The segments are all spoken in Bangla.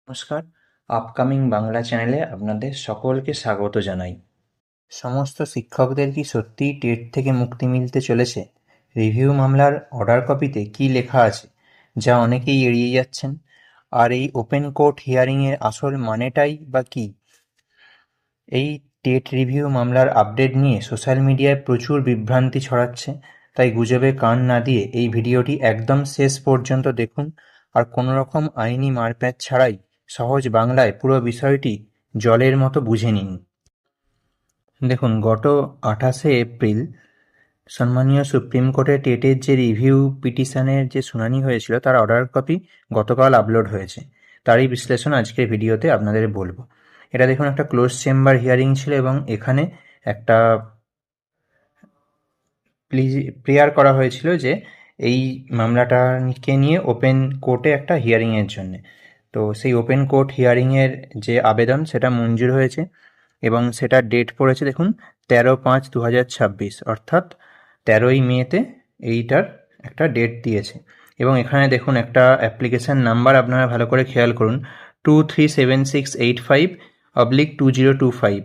নমস্কার, আপকামিং বাংলা চ্যানেলে আপনাদের সকলকে স্বাগত জানাই। সমস্ত শিক্ষকদের কি সত্যিই টেট থেকে মুক্তি মিলতে চলেছে? রিভিউ মামলার অর্ডার কপিতে কী লেখা আছে, যা অনেকেই এড়িয়ে যাচ্ছেন? আর এই ওপেন কোর্ট হিয়ারিংয়ের আসল মানেটাই বা কী? এই টেট রিভিউ মামলার আপডেট নিয়ে সোশ্যাল মিডিয়ায় প্রচুর বিভ্রান্তি ছড়াচ্ছে, তাই গুজবে কান না দিয়ে এই ভিডিওটি একদম শেষ পর্যন্ত দেখুন আর কোনো রকম আইনি মারপ্যাঁচ ছাড়াই সহজ বাংলায় পুরো বিষয়টি জলের মতো বুঝে নিন। দেখুন, গত 28শে এপ্রিল সম্মানীয় সুপ্রিম কোর্টে টেটের যে রিভিউ পিটিশনের যে শুনানি হয়েছিল তার অর্ডার কপি গতকাল আপলোড হয়েছে। তারই বিশ্লেষণ আজকের ভিডিওতে আপনাদের বলবো। এটা দেখুন, একটা ক্লোজ চেম্বার হিয়ারিং ছিল এবং এখানে একটা প্রেয়ার করা হয়েছিল যে এই মামলাটাকে নিয়ে ওপেন কোর্টে একটা হিয়ারিংয়ের জন্যে। তো সেই ওপেন কোর্ট হিয়ারিংয়ের যে আবেদন সেটা মঞ্জুর হয়েছে এবং সেটার ডেট পড়েছে দেখুন 13/5/2026, অর্থাৎ 13ই মেতে এইটার একটা ডেট দিয়েছে। এবং এখানে দেখুন একটা অ্যাপ্লিকেশান নাম্বার, আপনারা ভালো করে খেয়াল করুন, 237685/2025।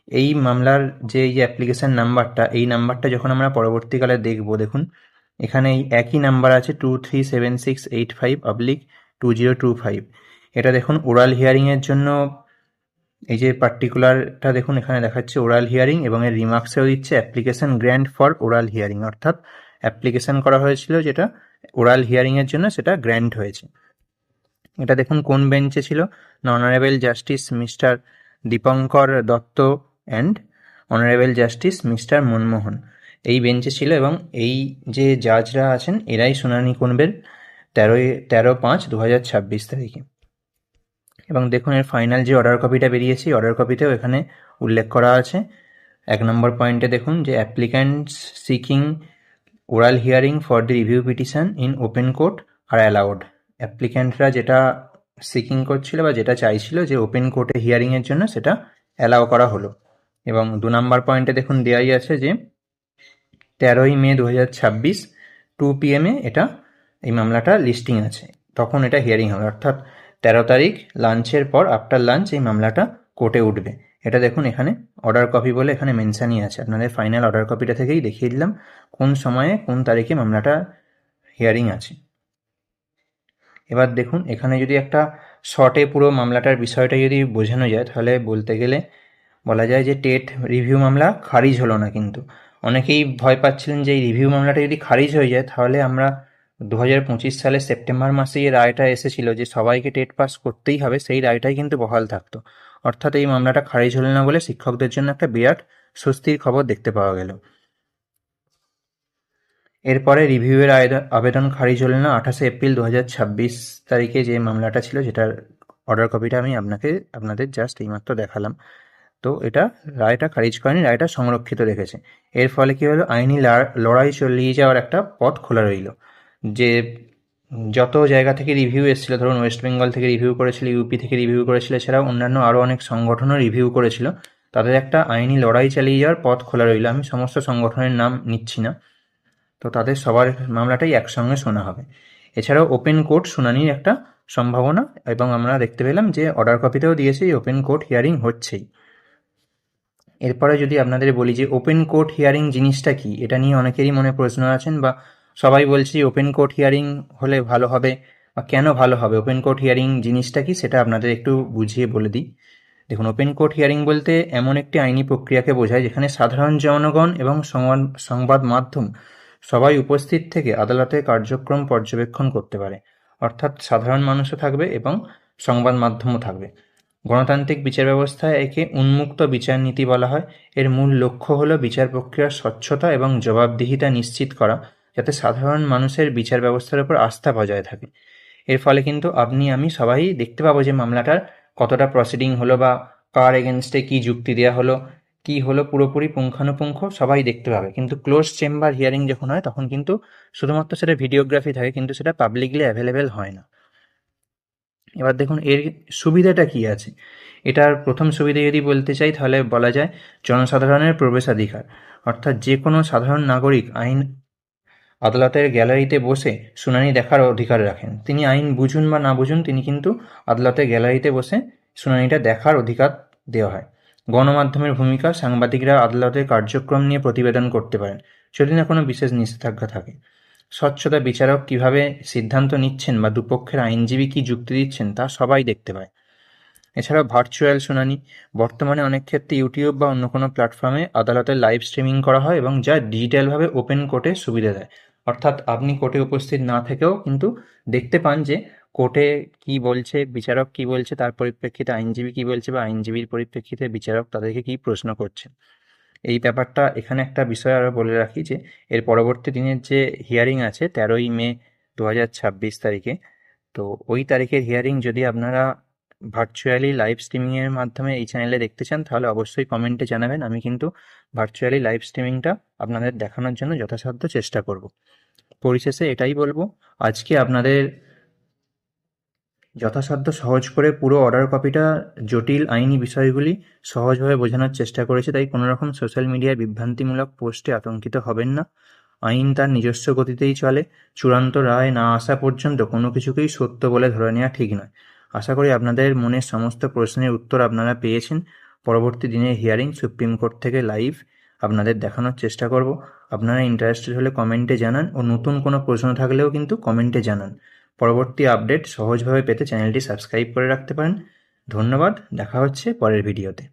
এই মামলার যে এই অ্যাপ্লিকেশান নাম্বারটা, এই নাম্বারটা যখন আমরা পরবর্তীকালে দেখব, দেখুন এখানে এই একই নাম্বার আছে 237685/2025। এটা দেখুন ওরাল হিয়ারিংয়ের জন্য এই যে পার্টিকুলারটা দেখুন এখানে দেখাচ্ছে ওরাল হিয়ারিং এবং এর রিমার্কসেও দিচ্ছে application grant for oral hearing, অর্থাৎ অ্যাপ্লিকেশন করা হয়েছিল যেটা ওরাল হিয়ারিংয়ের জন্য সেটা গ্র্যান্ট হয়েছে। এটা দেখুন কোন বেঞ্চে ছিল না, honourable justice mister Dipankar Dutta and honourable justice mister Manmohan এই বেঞ্চে ছিল এবং এই যে জাজরা আছেন এরাই শুনানি করবেন 13/5/2026 তারিখে। এবং দেখুন এর ফাইনাল যে অর্ডার কপিটা বেরিয়েছে, অর্ডার কপিতেও এখানে উল্লেখ করা আছে 1 নম্বর পয়েন্টে দেখুন যে applicants seeking oral hearing for the review petition in open court are allowed. অ্যাপ্লিক্যান্টরা যেটা সিকিং করছিল বা যেটা চাইছিল যে ওপেন কোর্টে হিয়ারিংয়ের জন্য, সেটা অ্যালাউ করা হলো। এবং 2 নম্বর পয়েন্টে দেখুন দেওয়াই আছে যে 13ই মে 2026 2 PM এটা এই মামলাটা লিস্টিং আছে, তখন এটা হিয়ারিং হবে, অর্থাৎ 13 তারিখ লাঞ্চের পর আফটার লাঞ্চ এই মামলাটা কোর্টে উঠবে। এটা দেখুন এখানে অর্ডার কপি বলে এখানে মেনশানই আছে, আপনাদের ফাইনাল অর্ডার কপিটা থেকেই দেখিয়ে দিলাম কোন সময়ে কোন তারিখে মামলাটা হিয়ারিং আছে। এবার দেখুন এখানে যদি একটা শর্টে পুরো মামলাটার বিষয়টা যদি বোঝানো যায়, তাহলে বলতে গেলে বলা যায় যে টেট রিভিউ মামলা খারিজ হলো না, কিন্তু অনেকেই ভয় পাচ্ছিলেন যে এই রিভিউ মামলাটা যদি খারিজ হয়ে যায় তাহলে আমরা 2025 সালের সেপ্টেম্বর মাসে যে রায়টা এসেছিল যে সবাইকে টেট পাস করতেই হবে, সেই রায়টাই কিন্তু বহাল থাকতো। অর্থাৎ এই মামলাটা খারিজ হলো না বলে শিক্ষকদের জন্য একটা বিরাট স্বস্তির খবর দেখতে পাওয়া গেল। এরপরে রিভিউয়ের আবেদন খারিজ হল না 28শে এপ্রিল 2026 তারিখে যে মামলাটা ছিল, যেটার অর্ডার কপিটা আমি আপনাদের জাস্ট এইমাত্র দেখালাম। তো এটা রায়টা খারিজ করেনি, রায়টা সংরক্ষিত রেখেছে। এর ফলে কী হলো, আইনি লড়াই চালিয়ে যাওয়ার একটা পথ খোলা রইল। যে যত জায়গা থেকে রিভিউ এসেছিলো, ধরুন ওয়েস্ট বেঙ্গল থেকে রিভিউ করেছিল, ইউপি থেকে রিভিউ করেছিল, এছাড়াও অন্যান্য আরও অনেক সংগঠনও রিভিউ করেছিল, তাদের একটা আইনি লড়াই চালিয়ে যাওয়ার পথ খোলা রইল। আমি সমস্ত সংগঠনের নাম নিচ্ছি না, তো তাদের সবার মামলাটাই একসঙ্গে শোনা হবে। এছাড়াও ওপেন কোর্ট শুনানির একটা সম্ভাবনা, এবং আমরা দেখতে পেলাম যে অর্ডার কপিতেও দিয়েছে ওপেন কোর্ট হিয়ারিং হচ্ছেই। এরপরে যদি আপনাদের বলি যে ওপেন কোর্ট হিয়ারিং জিনিসটা কি, এটা নিয়ে অনেকেরই মনে প্রশ্ন আছেন, বা সবাই বলছে ওপেন কোর্ট হিয়ারিং হলে ভালো হবে বা কেন ভালো হবে, ওপেন কোর্ট হিয়ারিং জিনিসটা কি সেটা আপনাদের একটু বুঝিয়ে বলে দিই। দেখুন, ওপেন কোর্ট হিয়ারিং বলতে এমন একটি আইনি প্রক্রিয়াকে বোঝায় যেখানে সাধারণ জনগণ এবং সংবাদ মাধ্যম সবাই উপস্থিত থেকে আদালতের কার্যক্রম পর্যবেক্ষণ করতে পারে। অর্থাৎ সাধারণ মানুষও থাকবে এবং সংবাদ মাধ্যমও থাকবে। গণতান্ত্রিক বিচার ব্যবস্থায় একে উন্মুক্ত বিচার নীতি বলা হয়। এর মূল লক্ষ্য হলো বিচার প্রক্রিয়ার স্বচ্ছতা এবং জবাবদিহিতা নিশ্চিত করা, যাতে সাধারণ মানুষের বিচার ব্যবস্থার উপর আস্থা বজায় থাকে। এর ফলে কিন্তু আপনি আমি সবাই দেখতে পাবো যে মামলাটার কতটা প্রসিডিং হলো বা কার এগেনস্টে কী যুক্তি দেওয়া হলো, কী হলো, পুরোপুরি পুঙ্খানুপুঙ্খ সবাই দেখতে পাবে। কিন্তু ক্লোজ চেম্বার হিয়ারিং যখন হয় তখন কিন্তু শুধুমাত্র সেটা ভিডিওগ্রাফি থাকে, কিন্তু সেটা পাবলিকলি অ্যাভেলেবেল হয় না। এবার দেখুন এর সুবিধাটা কী আছে। এটার প্রথম সুবিধা যদি বলতে চাই তাহলে বলা যায় জনসাধারণের প্রবেশাধিকার, অর্থাৎ যে কোনো সাধারণ নাগরিক আদালতের গ্যালারিতে বসে শুনানি দেখার অধিকার রাখেন। তিনি আইন বুঝুন বা না বুঝুন, তিনি কিন্তু আদালতের গ্যালারিতে বসে শুনানিটা দেখার অধিকার দেওয়া হয়। গণমাধ্যমের ভূমিকা: সাংবাদিকরা আদালতের কার্যক্রম নিয়ে প্রতিবেদন করতে পারেন যদি না কোনো বিশেষ নিষেধাজ্ঞা থাকে। স্বচ্ছতা: বিচারক কীভাবে সিদ্ধান্ত নিচ্ছেন বা দুপক্ষের আইনজীবী কী যুক্তি দিচ্ছেন তা সবাই দেখতে পায়। এছাড়াও ভার্চুয়াল শুনানি: বর্তমানে অনেক ক্ষেত্রে ইউটিউব বা অন্য কোনো প্ল্যাটফর্মে আদালতের লাইভ স্ট্রিমিং করা হয় এবং যা ডিজিটালভাবে ওপেন কোর্টে সুবিধা দেয়। অর্থাৎ আপনি কোর্টে উপস্থিত না থেকেও কিন্তু দেখতে পান যে কোর্টে কী বলছে, বিচারক কী বলছে, তার পরিপ্রেক্ষিতে আইনজীবী কী বলছে বা আইনজীবীর পরিপ্রেক্ষিতে বিচারক তাদেরকে কী প্রশ্ন করছেন। এই ব্যাপারটা এখানে একটা বিষয় আরও বলে রাখি যে এর পরবর্তী দিনের যে হিয়ারিং আছে 13ই মে 2026 তারিখে, তো ওই তারিখের হিয়ারিং যদি আপনারা ভার্চুয়ালি লাইভ স্ট্রিমিংয়ের মাধ্যমে এই চ্যানেলে দেখতে চান তাহলে অবশ্যই কমেন্টে জানাবেন। আমি কিন্তু ভার্চুয়ালি লাইভ স্ট্রিমিংটা আপনাদের দেখানোর জন্য যথাসাধ্য চেষ্টা করব। পরিশেষে এটাই বলবো, আজকে আপনাদের যথাসাধ্য সহজ করে পুরো অর্ডার কপিটা জটিল আইনি বিষয়গুলি সহজভাবে বোঝানোর চেষ্টা করেছে, তাই কোনোরকম সোশ্যাল মিডিয়ায় বিভ্রান্তিমূলক পোস্টে আতঙ্কিত হবেন না। আইন তার নিজস্ব গতিতেই চলে, চূড়ান্ত রায় না আসা পর্যন্ত কোনো কিছুকেই সত্য বলে ধরে নেওয়া ঠিক নয়। আশা করি আপনাদের মনের সমস্ত প্রশ্নের উত্তর আপনারা পেয়েছেন। পরবর্তী দিনের হিয়ারিং সুপ্রিম কোর্ট থেকে লাইভ আপনাদের দেখানোর চেষ্টা করব। আপনারা ইন্টারেস্টেড হলে কমেন্টে জানান, ও নতুন কোনো প্রশ্ন থাকলেও কিন্তু কমেন্টে জানান। পরবর্তী আপডেট সহজভাবে পেতে চ্যানেলটি সাবস্ক্রাইব করে রাখতে পারেন। ধন্যবাদ, দেখা হচ্ছে পরের ভিডিওতে।